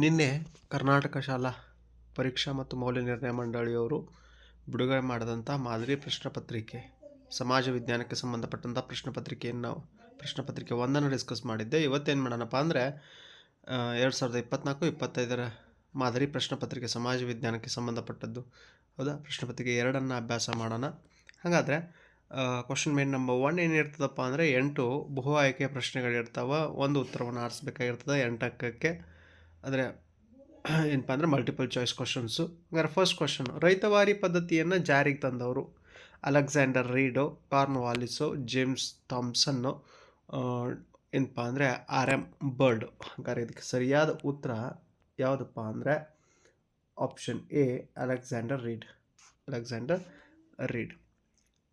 ನಿನ್ನೆ ಕರ್ನಾಟಕ ಶಾಲಾ ಪರೀಕ್ಷಾ ಮತ್ತು ಮೌಲ್ಯ ನಿರ್ಣಯ ಮಂಡಳಿಯವರು ಬಿಡುಗಡೆ ಮಾಡಿದಂಥ ಮಾದರಿ ಪ್ರಶ್ನೆ ಪತ್ರಿಕೆ ಸಮಾಜ ವಿಜ್ಞಾನಕ್ಕೆ ಸಂಬಂಧಪಟ್ಟಂಥ ಪ್ರಶ್ನೆ ಪತ್ರಿಕೆಯನ್ನು ಪ್ರಶ್ನೆ ಪತ್ರಿಕೆ 1 ಡಿಸ್ಕಸ್ ಮಾಡಿದ್ದೆ. ಇವತ್ತೇನು ಮಾಡೋಣಪ್ಪ ಅಂದರೆ 2024-25 ಮಾದರಿ ಪ್ರಶ್ನೆ ಪತ್ರಿಕೆ ಸಮಾಜ ವಿಜ್ಞಾನಕ್ಕೆ ಸಂಬಂಧಪಟ್ಟದ್ದು, ಹೌದಾ? ಪ್ರಶ್ನೆ ಪತ್ರಿಕೆ 2 ಅಭ್ಯಾಸ ಮಾಡೋಣ. ಹಾಗಾದರೆ ಕ್ವಶನ್ ಮೇನ್ ನಂಬರ್ 1 ಏನಿರ್ತದಪ್ಪ ಅಂದರೆ 8 ಬಹು ಆಯ್ಕೆಯ ಪ್ರಶ್ನೆಗಳಿರ್ತಾವೆ. ಒಂದು ಉತ್ತರವನ್ನು ಆರಿಸ್ಬೇಕಾಗಿರ್ತದೆ 8 ಅಂಕಕ್ಕೆ. ಅಂದರೆ ಏನಪ್ಪ ಅಂದರೆ ಮಲ್ಟಿಪಲ್ ಚಾಯ್ಸ್ ಕ್ವಶನ್ಸು. ಹಂಗಾರೆ ಫಸ್ಟ್ ಕ್ವಶನ್, ರೈತವಾರಿ ಪದ್ಧತಿಯನ್ನು ಜಾರಿಗೆ ತಂದವರು ಅಲೆಕ್ಸಾಂಡರ್ ರೀಡೋ, ಕಾರ್ನ್ವಾಲಿಸೋ, ಜೇಮ್ಸ್ ಥಾಮ್ಸನ್ನು, ಏನಪ್ಪ ಅಂದರೆ RM ಬರ್ಡ್. ಹಾಗಾದ್ರೆ ಇದಕ್ಕೆ ಸರಿಯಾದ ಉತ್ತರ ಯಾವುದಪ್ಪ ಅಂದರೆ option A, Alexander read.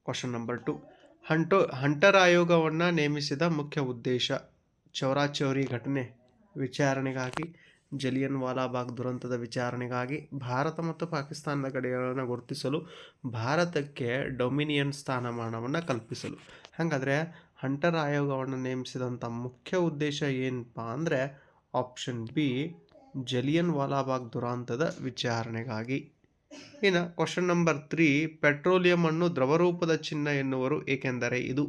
Question number 2, hunter ಆಯೋಗವನ್ನು ನೇಮಿಸಿದ ಮುಖ್ಯ ಉದ್ದೇಶ ಚೌರಾಚೌರಿ ಘಟನೆ ವಿಚಾರಣೆಗಾಗಿ, ಜಲಿಯನ್ ವಾಲಾಬಾಗ್ ದುರಂತದ ವಿಚಾರಣೆಗಾಗಿ, ಭಾರತ ಮತ್ತು ಪಾಕಿಸ್ತಾನದ ಗಡಿಗಳನ್ನು ಗುರುತಿಸಲು, ಭಾರತಕ್ಕೆ ಡೊಮಿನಿಯನ್ ಸ್ಥಾನಮಾನವನ್ನು ಕಲ್ಪಿಸಲು. ಹಾಗಾದರೆ ಹಂಟರ್ ಆಯೋಗವನ್ನು ನೇಮಿಸಿದಂಥ ಮುಖ್ಯ ಉದ್ದೇಶ ಏನಪ್ಪ ಅಂದರೆ ಆಪ್ಷನ್ ಬಿ, ಜಲಿಯನ್ ವಾಲಾಬಾಗ್ ದುರಂತದ ವಿಚಾರಣೆಗಾಗಿ. ಇನ್ನು ಕ್ವಶನ್ ನಂಬರ್ 3, ಪೆಟ್ರೋಲಿಯಂ ಅನ್ನು ದ್ರವರೂಪದ ಚಿನ್ನ ಎನ್ನುವರು ಏಕೆಂದರೆ ಇದು,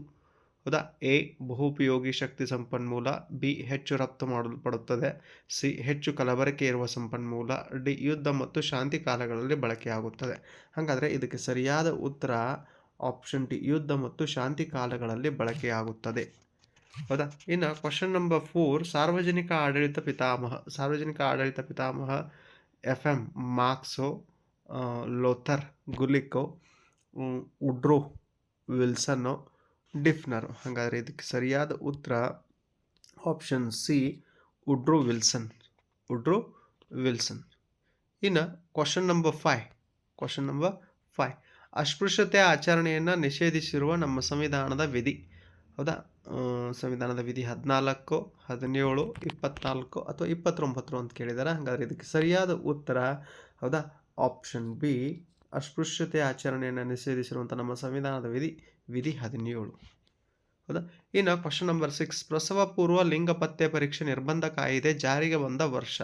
ಹೌದಾ? ಎ, ಬಹುಪಯೋಗಿ ಶಕ್ತಿ ಸಂಪನ್ಮೂಲ, ಬಿ, ಹೆಚ್ಚು ರಫ್ತು ಮಾಡಲ್ಪಡುತ್ತದೆ, ಸಿ, ಹೆಚ್ಚು ಕಲಬೆರಕೆ ಇರುವ ಸಂಪನ್ಮೂಲ, ಡಿ, ಯುದ್ಧ ಮತ್ತು ಶಾಂತಿ ಕಾಲಗಳಲ್ಲಿ ಬಳಕೆಯಾಗುತ್ತದೆ. ಹಾಗಾದರೆ ಇದಕ್ಕೆ ಸರಿಯಾದ ಉತ್ತರ ಆಪ್ಷನ್ ಡಿ, ಯುದ್ಧ ಮತ್ತು ಶಾಂತಿ ಕಾಲಗಳಲ್ಲಿ ಬಳಕೆಯಾಗುತ್ತದೆ, ಹೌದಾ? ಇನ್ನು ಕ್ವಶನ್ ನಂಬರ್ 4, ಸಾರ್ವಜನಿಕ ಆಡಳಿತ ಪಿತಾಮಹ FM ಮಾರ್ಕ್ಸೋ, ಲೋಥರ್ ಗುಲಿಕೋ, ವುಡ್ರೋ ವಿಲ್ಸನ್ನೋ, ಡಿಫ್ನರು. ಹಾಗಾದರೆ ಇದಕ್ಕೆ ಸರಿಯಾದ ಉತ್ತರ ಆಪ್ಷನ್ ಸಿ, ವುಡ್ರೋ ವಿಲ್ಸನ್. ಇನ್ನು ಕ್ವಶನ್ ನಂಬರ್ 5, ಅಸ್ಪೃಶ್ಯತೆ ಆಚರಣೆಯನ್ನು ನಿಷೇಧಿಸಿರುವ ನಮ್ಮ ಸಂವಿಧಾನದ ವಿಧಿ, ಹೌದಾ? ಸಂವಿಧಾನದ ವಿಧಿ 14, 17, 24 ಅಥವಾ 29 ಅಂತ ಕೇಳಿದ್ದಾರೆ. ಹಾಗಾದರೆ ಇದಕ್ಕೆ ಸರಿಯಾದ ಉತ್ತರ, ಹೌದಾ, ಆಪ್ಷನ್ ಬಿ, ಅಸ್ಪೃಶ್ಯತೆ ಆಚರಣೆಯನ್ನು ನಿಷೇಧಿಸಿರುವಂಥ ನಮ್ಮ ಸಂವಿಧಾನದ ವಿಧಿ 17, ಹೌದಾ? ಇನ್ನು ಕ್ವಶನ್ ನಂಬರ್ 6, ಪ್ರಸವ ಪೂರ್ವ ಲಿಂಗ ಪತ್ತೆ ಪರೀಕ್ಷೆ ನಿರ್ಬಂಧ ಕಾಯಿದೆ ಜಾರಿಗೆ ಬಂದ ವರ್ಷ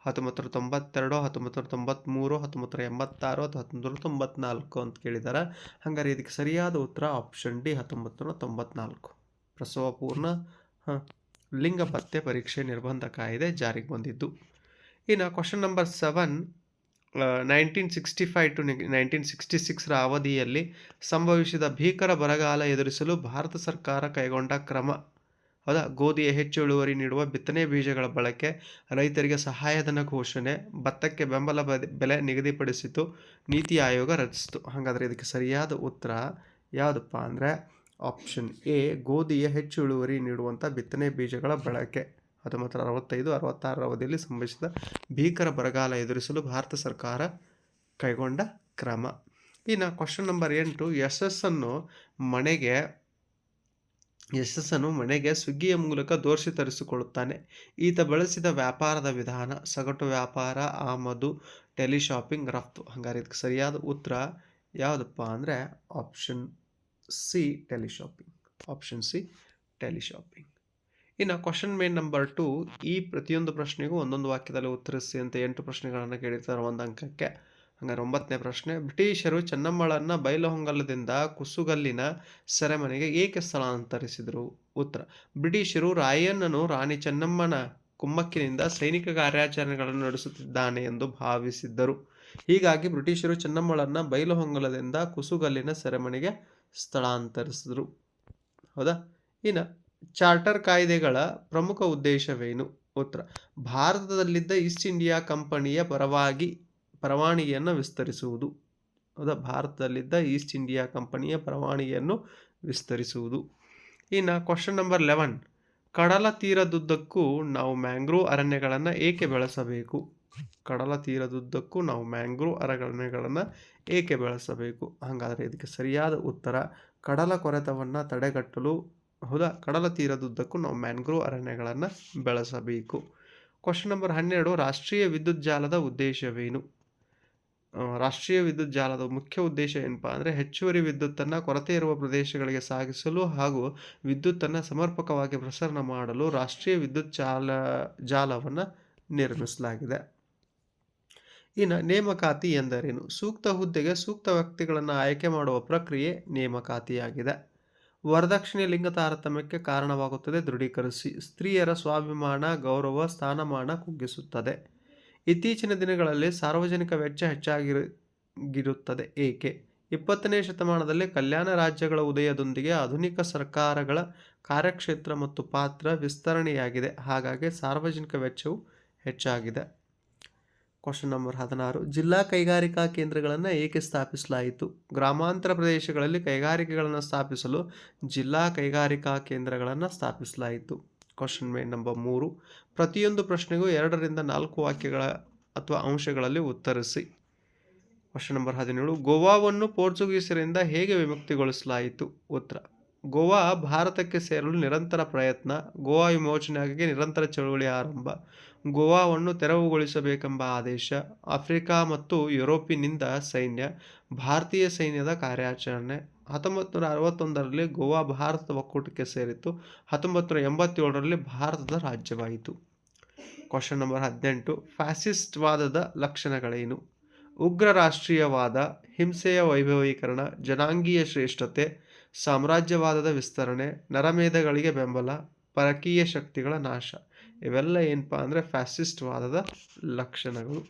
1992, 1993, 1986 ಅಥವಾ 1994 ಅಂತ ಕೇಳಿದ್ದಾರೆ. ಹಾಗಾದ್ರೆ ಇದಕ್ಕೆ ಸರಿಯಾದ ಉತ್ತರ ಆಪ್ಷನ್ ಡಿ, 1994. ಪ್ರಸವ ಪೂರ್ಣ ಲಿಂಗ ಪತ್ತೆ ಪರೀಕ್ಷೆ ನಿರ್ಬಂಧ ಕಾಯಿದೆ ಜಾರಿಗೆ ಬಂದಿದ್ದು. ಇನ್ನು ಕ್ವಶನ್ ನಂಬರ್ 7, 1965 to 1966 ಅವಧಿಯಲ್ಲಿ ಸಂಭವಿಸಿದ ಭೀಕರ ಬರಗಾಲ ಎದುರಿಸಲು ಭಾರತ ಸರ್ಕಾರ ಕೈಗೊಂಡ ಕ್ರಮ, ಹೌದಾ? ಗೋಧಿಯ ಹೆಚ್ಚು ಇಳುವರಿ ನೀಡುವ ಬಿತ್ತನೆ ಬೀಜಗಳ ಬಳಕೆ, ರೈತರಿಗೆ ಸಹಾಯಧನ ಘೋಷಣೆ, ಭತ್ತಕ್ಕೆ ಬೆಂಬಲ ಬೆಲೆ ನಿಗದಿಪಡಿಸಿತು, ನೀತಿ ಆಯೋಗ ರಚಿಸಿತು. ಹಾಗಾದರೆ ಇದಕ್ಕೆ ಸರಿಯಾದ ಉತ್ತರ ಯಾವುದಪ್ಪ ಅಂದರೆ ಆಪ್ಷನ್ ಎ, ಗೋಧಿಯ ಹೆಚ್ಚು ಇಳುವರಿ ನೀಡುವಂಥ ಬಿತ್ತನೆ ಬೀಜಗಳ ಬಳಕೆ. 1965-66 ಅವಧಿಯಲ್ಲಿ ಸಂಭವಿಸಿದ ಭೀಕರ ಬರಗಾಲ ಎದುರಿಸಲು ಭಾರತ ಸರ್ಕಾರ ಕೈಗೊಂಡ ಕ್ರಮ. ಇನ್ನು ಕ್ವಶನ್ ನಂಬರ್ 8, ಯಶಸ್ಸನ್ನು ಮನೆಗೆ ಸ್ವಿಗ್ಗಿಯ ಮೂಲಕ ದೋರ್ಸಿ ತರಿಸಿಕೊಳ್ಳುತ್ತಾನೆ. ಈತ ಬಳಸಿದ ವ್ಯಾಪಾರದ ವಿಧಾನ ಸಗಟು ವ್ಯಾಪಾರ, ಆಮದು, ಟೆಲಿಶಾಪಿಂಗ್, ರಫ್ತು. ಹಾಗಾದ್ರೆ ಇದಕ್ಕೆ ಸರಿಯಾದ ಉತ್ತರ ಯಾವುದಪ್ಪ ಅಂದರೆ ಆಪ್ಷನ್ ಸಿ, ಟೆಲಿಶಾಪಿಂಗ್. ಇನ್ನು ಕ್ವಶನ್ ಮೇನ್ ನಂಬರ್ 2, ಈ ಪ್ರತಿಯೊಂದು ಪ್ರಶ್ನೆಗೂ ಒಂದೊಂದು ವಾಕ್ಯದಲ್ಲಿ ಉತ್ತರಿಸಿ ಅಂತ 8 ಪ್ರಶ್ನೆಗಳನ್ನು ಕೇಳಿರ್ತಾರೆ 1 ಅಂಕಕ್ಕೆ. ಹಾಗಾದ್ರೆ 9ನೇ ಪ್ರಶ್ನೆ, ಬ್ರಿಟಿಷರು ಚೆನ್ನಮ್ಮಳನ್ನು ಬೈಲಹೊಂಗಲದಿಂದ ಕುಸುಗಲ್ಲಿನ ಸೆರೆಮನೆಗೆ ಏಕೆ ಸ್ಥಳಾಂತರಿಸಿದರು? ಉತ್ತರ, ಬ್ರಿಟಿಷರು ರಾಯಣ್ಣನು ರಾಣಿ ಚೆನ್ನಮ್ಮನ ಕುಮ್ಮಕ್ಕಿನಿಂದ ಸೈನಿಕ ಕಾರ್ಯಾಚರಣೆಗಳನ್ನು ನಡೆಸುತ್ತಿದ್ದಾನೆ ಎಂದು ಭಾವಿಸಿದ್ದರು. ಹೀಗಾಗಿ ಬ್ರಿಟಿಷರು ಚೆನ್ನಮ್ಮಳನ್ನು ಬೈಲಹೊಂಗಲದಿಂದ ಕುಸುಗಲ್ಲಿನ ಸೆರೆಮನೆಗೆ ಸ್ಥಳಾಂತರಿಸಿದರು, ಹೌದಾ? ಇನ್ನು ಚಾರ್ಟರ್ ಕಾಯ್ದೆಗಳ ಪ್ರಮುಖ ಉದ್ದೇಶವೇನು? ಉತ್ತರ, ಭಾರತದಲ್ಲಿದ್ದ ಈಸ್ಟ್ ಇಂಡಿಯಾ ಕಂಪನಿಯ ಪರವಾನಗಿಯನ್ನು ವಿಸ್ತರಿಸುವುದು, ಹೌದಾ? ಭಾರತದಲ್ಲಿದ್ದ ಈಸ್ಟ್ ಇಂಡಿಯಾ ಕಂಪನಿಯ ಪರವಾನಗಿಯನ್ನು ವಿಸ್ತರಿಸುವುದು. ಇನ್ನು ಕ್ವಶನ್ ನಂಬರ್ 11, ಕಡಲ ತೀರದುದ್ದಕ್ಕೂ ನಾವು ಮ್ಯಾಂಗ್ರೋವ್ ಅರಣ್ಯಗಳನ್ನು ಏಕೆ ಬೆಳೆಸಬೇಕು? ಕಡಲ ತೀರದುದ್ದಕ್ಕೂ ನಾವು ಮ್ಯಾಂಗ್ರೋವ್ ಅರಣ್ಯಗಳನ್ನು ಏಕೆ ಬೆಳೆಸಬೇಕು? ಹಾಗಾದರೆ ಇದಕ್ಕೆ ಸರಿಯಾದ ಉತ್ತರ ಕಡಲ ಕೊರೆತವನ್ನು ತಡೆಗಟ್ಟಲು, ಹೌದಾ? ಕಡಲ ತೀರದುದ್ದಕ್ಕೂ ನಾವು ಮ್ಯಾಂಗ್ರೋವ್ ಅರಣ್ಯಗಳನ್ನು ಬೆಳೆಸಬೇಕು. ಕ್ವಶನ್ ನಂಬರ್ 12, ರಾಷ್ಟ್ರೀಯ ವಿದ್ಯುತ್ ಜಾಲದ ಉದ್ದೇಶವೇನು? ರಾಷ್ಟ್ರೀಯ ವಿದ್ಯುತ್ ಜಾಲದ ಮುಖ್ಯ ಉದ್ದೇಶ ಏನಪ್ಪ ಅಂದರೆ ಹೆಚ್ಚುವರಿ ವಿದ್ಯುತ್ತನ್ನು ಕೊರತೆ ಇರುವ ಪ್ರದೇಶಗಳಿಗೆ ಸಾಗಿಸಲು ಹಾಗೂ ವಿದ್ಯುತ್ತನ್ನು ಸಮರ್ಪಕವಾಗಿ ಪ್ರಸರಣ ಮಾಡಲು ರಾಷ್ಟ್ರೀಯ ವಿದ್ಯುತ್ ಜಾಲವನ್ನು ನಿರ್ಮಿಸಲಾಗಿದೆ. ಇನ್ನು ನೇಮಕಾತಿ ಎಂದರೇನು? ಸೂಕ್ತ ಹುದ್ದೆಗೆ ಸೂಕ್ತ ವ್ಯಕ್ತಿಗಳನ್ನು ಆಯ್ಕೆ ಮಾಡುವ ಪ್ರಕ್ರಿಯೆ ನೇಮಕಾತಿಯಾಗಿದೆ. ವರದಕ್ಷಿಣೆ ಲಿಂಗ ತಾರತಮ್ಯಕ್ಕೆ ಕಾರಣವಾಗುತ್ತದೆ. ದೃಢೀಕರಿಸಿ. ಸ್ತ್ರೀಯರ ಸ್ವಾಭಿಮಾನ, ಗೌರವ, ಸ್ಥಾನಮಾನ ಕುಗ್ಗಿಸುತ್ತದೆ. ಇತ್ತೀಚಿನ ದಿನಗಳಲ್ಲಿ ಸಾರ್ವಜನಿಕ ವೆಚ್ಚ ಹೆಚ್ಚಾಗಿರುತ್ತದೆ. ಏಕೆ? 20ನೇ ಶತಮಾನದಲ್ಲಿ ಕಲ್ಯಾಣ ರಾಜ್ಯಗಳ ಉದಯದೊಂದಿಗೆ ಆಧುನಿಕ ಸರ್ಕಾರಗಳ ಕಾರ್ಯಕ್ಷೇತ್ರ ಮತ್ತು ಪಾತ್ರ ವಿಸ್ತರಣೆಯಾಗಿದೆ. ಹಾಗಾಗಿ ಸಾರ್ವಜನಿಕ ವೆಚ್ಚವು ಹೆಚ್ಚಾಗಿದೆ. Question number 16. ಜಿಲ್ಲಾ ಕೈಗಾರಿಕಾ ಕೇಂದ್ರಗಳನ್ನು ಏಕೆ ಸ್ಥಾಪಿಸಲಾಯಿತು? ಗ್ರಾಮಾಂತರ ಪ್ರದೇಶಗಳಲ್ಲಿ ಕೈಗಾರಿಕೆಗಳನ್ನು ಸ್ಥಾಪಿಸಲು ಜಿಲ್ಲಾ ಕೈಗಾರಿಕಾ ಕೇಂದ್ರಗಳನ್ನು ಸ್ಥಾಪಿಸಲಾಯಿತು. Question number 3. ಪ್ರತಿಯೊಂದು ಪ್ರಶ್ನೆಗೂ 2 ರಿಂದ 4 ವಾಕ್ಯಗಳ ಅಥವಾ ಅಂಶಗಳಲ್ಲಿ ಉತ್ತರಿಸಿ. Question number 17. ಗೋವಾವನ್ನು ಪೋರ್ಚುಗೀಸರಿಂದ ಹೇಗೆ ವಿಮುಕ್ತಿಗೊಳಿಸಲಾಯಿತು? ಉತ್ತರ. ಗೋವಾ ಭಾರತಕ್ಕೆ ಸೇರಲು ನಿರಂತರ ಪ್ರಯತ್ನ. ಗೋವಾ ವಿಮೋಚನೆಗಾಗಿ ನಿರಂತರ ಚಳುವಳಿ ಆರಂಭ. ಗೋವಾವನ್ನು ತೆರವುಗೊಳಿಸಬೇಕೆಂಬ ಆದೇಶ. ಆಫ್ರಿಕಾ ಮತ್ತು ಯುರೋಪಿನಿಂದ ಸೈನ್ಯ. ಭಾರತೀಯ ಸೈನ್ಯದ ಕಾರ್ಯಾಚರಣೆ. 1961ರಲ್ಲಿ ಗೋವಾ ಭಾರತದ ಒಕ್ಕೂಟಕ್ಕೆ ಸೇರಿತು. 1987ರಲ್ಲಿ ಭಾರತದ ರಾಜ್ಯವಾಯಿತು. Question number 18. ಫ್ಯಾಸಿಸ್ಟ್ ವಾದದ ಲಕ್ಷಣಗಳೇನು? ಉಗ್ರ ರಾಷ್ಟ್ರೀಯವಾದ, ಹಿಂಸೆಯ ವೈಭವೀಕರಣ, ಜನಾಂಗೀಯ ಶ್ರೇಷ್ಠತೆ, ಸಾಮ್ರಾಜ್ಯವಾದದ ವಿಸ್ತರಣೆ, ನರಮೇಧಗಳಿಗೆ ಬೆಂಬಲ, ಪರಕೀಯ ಶಕ್ತಿಗಳ ನಾಶ. ಇವೆಲ್ಲ ಏನಪ್ಪಾ ಅಂದರೆ ಫ್ಯಾಸಿಸ್ಟ್ ವಾದದ ಲಕ್ಷಣಗಳು.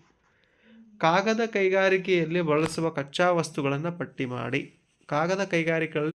ಕಾಗದ ಕೈಗಾರಿಕೆಯಲ್ಲಿ ಬಳಸುವ ಕಚ್ಚಾ ವಸ್ತುಗಳನ್ನು ಪಟ್ಟಿ ಮಾಡಿ. ಕಾಗದ ಕೈಗಾರಿಕೆಗಳಲ್ಲಿ